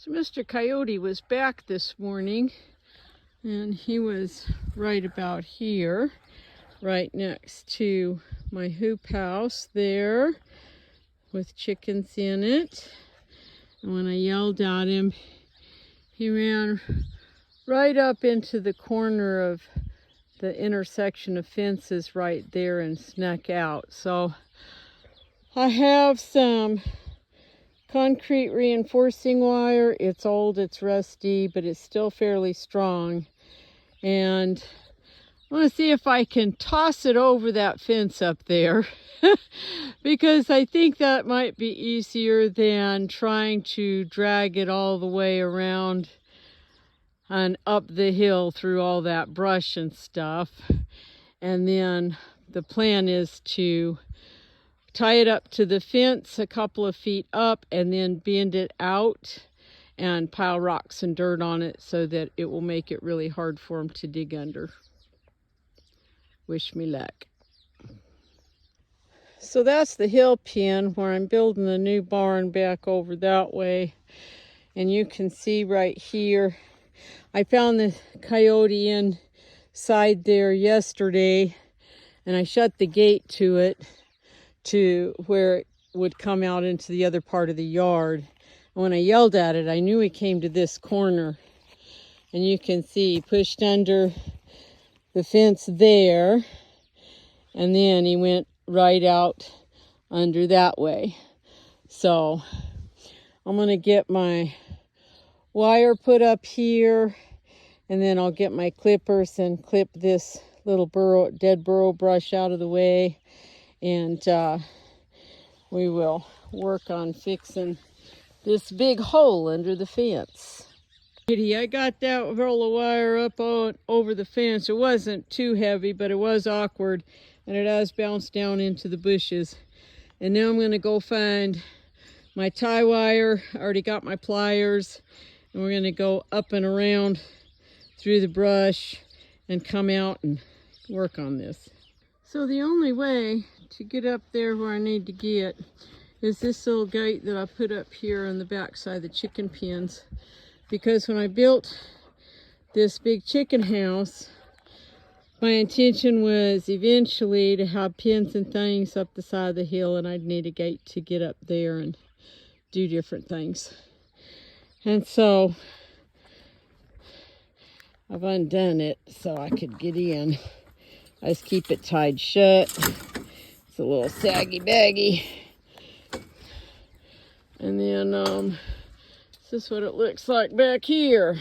So Mr. Coyote was back this morning, and he was right about here, right next to my hoop house there with chickens in it. And when I yelled at him, he ran right up into the corner of the intersection of fences right there and snuck out. So I have some concrete reinforcing wire. It's old, it's rusty, but it's still fairly strong. And I want to see if I can toss it over that fence up there because I think that might be easier than trying to drag it all the way around and up the hill through all that brush and stuff. And then the plan is to tie it up to the fence a couple of feet up and then bend it out and pile rocks and dirt on it so that it will make it really hard for them to dig under. Wish me luck. So that's the hill pen where I'm building the new barn back over that way. And you can see right here, I found the coyote inside there yesterday, and I shut the gate to it to where it would come out into the other part of the yard. And when I yelled at it, I knew he came to this corner. And you can see he pushed under the fence there, and then he went right out under that way. So I'm going to get my wire put up here, and then I'll get my clippers and clip this little dead burrow brush out of the way. And we will work on fixing this big hole under the fence. I got that roll of wire up over the fence. It wasn't too heavy, but it was awkward, and it has bounced down into the bushes. And now I'm going to go find my tie wire. I already got my pliers, and we're going to go up and around through the brush and come out and work on this. So the only way to get up there where I need to get is this little gate that I put up here on the back side of the chicken pens. Because when I built this big chicken house, my intention was eventually to have pens and things up the side of the hill, and I'd need a gate to get up there and do different things. And so I've undone it so I could get in. I just keep it tied shut. It's a little saggy baggy. And then this is what it looks like back here.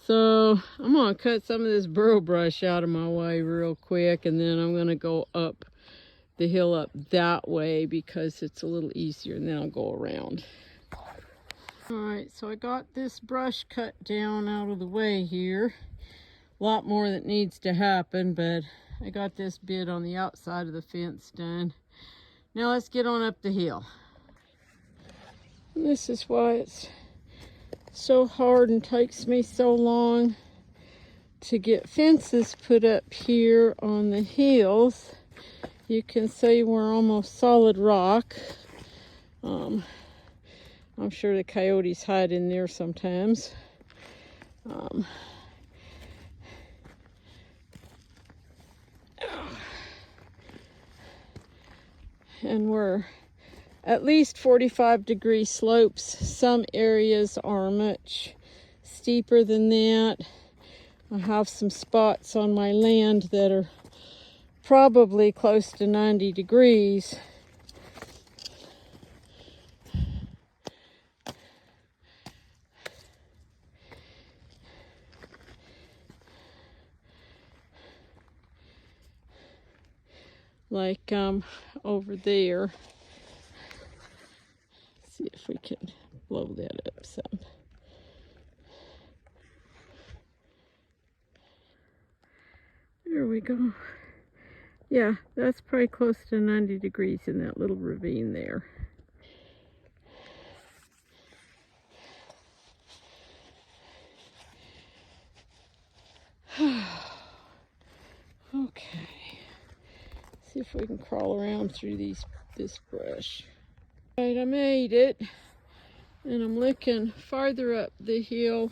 So I'm gonna cut some of this burrow brush out of my way real quick, and then I'm gonna go up the hill up that way because it's a little easier, and then I'll go around. All right, so I got this brush cut down out of the way here. A lot more that needs to happen, but I got this bit on the outside of the fence done. Now let's get on up the hill. And this is why it's so hard and takes me so long to get fences put up here on the hills. You can see we're almost solid rock. I'm sure the coyotes hide in there sometimes. And we're at least 45-degree slopes. Some areas are much steeper than that. I have some spots on my land that are probably close to 90 degrees. Like over there. See if we can blow that up some. There we go. Yeah, that's probably close to 90 degrees in that little ravine there. Okay. See if we can crawl around through this brush. Right, I made it, and I'm looking farther up the hill.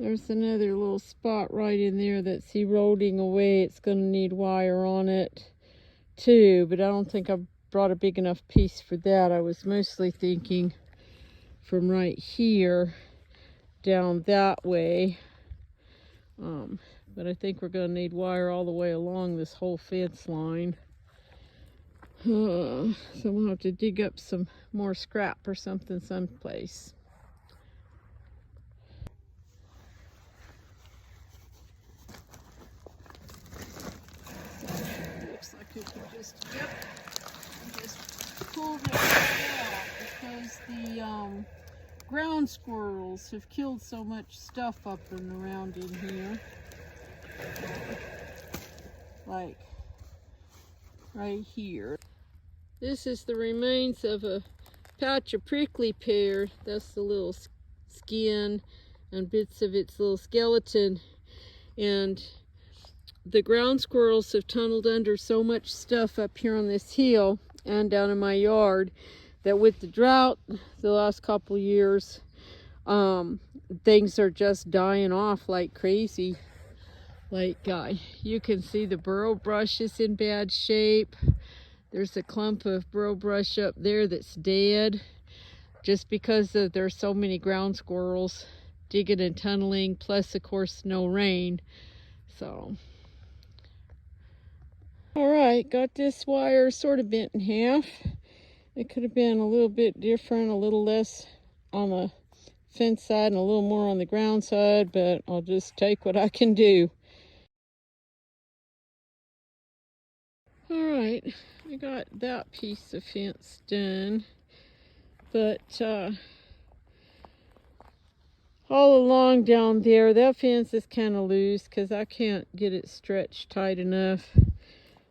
There's another little spot right in there that's eroding away. It's going to need wire on it too, but I don't think I brought a big enough piece for that. I was mostly thinking from right here down that way. But I think we're going to need wire all the way along this whole fence line. So we'll have to dig up some more scrap or something someplace. Looks like we could just pull this out because the ground squirrels have killed so much stuff up and around in here. Like right here. This is the remains of a patch of prickly pear. That's the little skin and bits of its little skeleton. And the ground squirrels have tunneled under so much stuff up here on this hill and down in my yard that with the drought the last couple years, things are just dying off like crazy. Like you can see the burrow brush is in bad shape. There's a clump of burrow brush up there that's dead just because there's so many ground squirrels digging and tunneling, plus of course no rain. So all right, got this wire sort of bent in half. It could have been a little bit different, a little less on the fence side and a little more on the ground side, but I'll just take what I can do. All right, I got that piece of fence done, but all along down there, that fence is kind of loose because I can't get it stretched tight enough.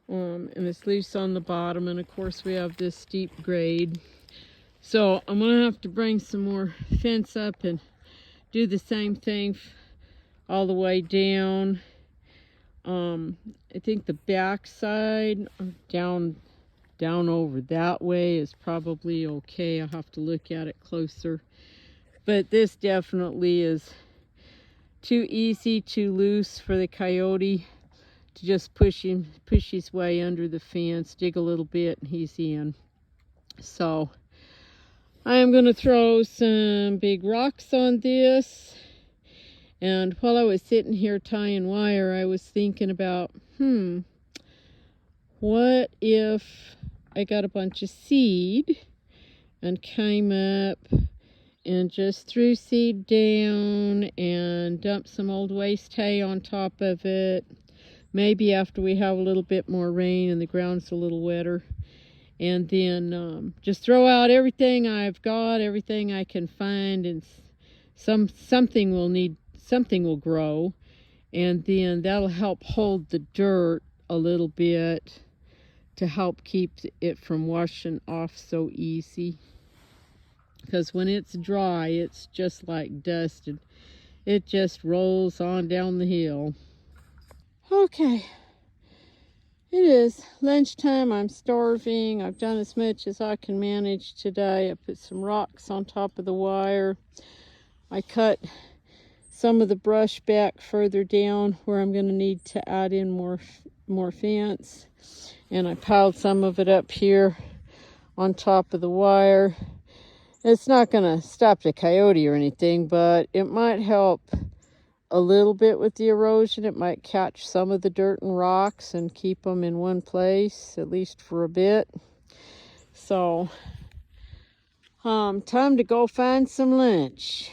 And it's loose on the bottom, and of course we have this steep grade. So I'm gonna have to bring some more fence up and do the same thing all the way down. I think the back side down over that way is probably okay. I'll have to look at it closer. But this definitely is too easy, too loose for the coyote to just push his way under the fence, dig a little bit, and he's in. So I am going to throw some big rocks on this. And while I was sitting here tying wire, I was thinking about, what if I got a bunch of seed and came up and just threw seed down and dumped some old waste hay on top of it. Maybe after we have a little bit more rain and the ground's a little wetter. And then just throw out everything I've got, everything I can find, and something will grow. And then that'll help hold the dirt a little bit to help keep it from washing off so easy. Because when it's dry, it's just like dust, and it just rolls on down the hill. Okay, it is lunchtime. I'm starving. I've done as much as I can manage today. I put some rocks on top of the wire. I cut some of the brush back further down where I'm going to need to add in more fence. And I piled some of it up here on top of the wire. It's not going to stop the coyote or anything, but it might help a little bit with the erosion. It might catch some of the dirt and rocks and keep them in one place, at least for a bit. So, time to go find some lunch.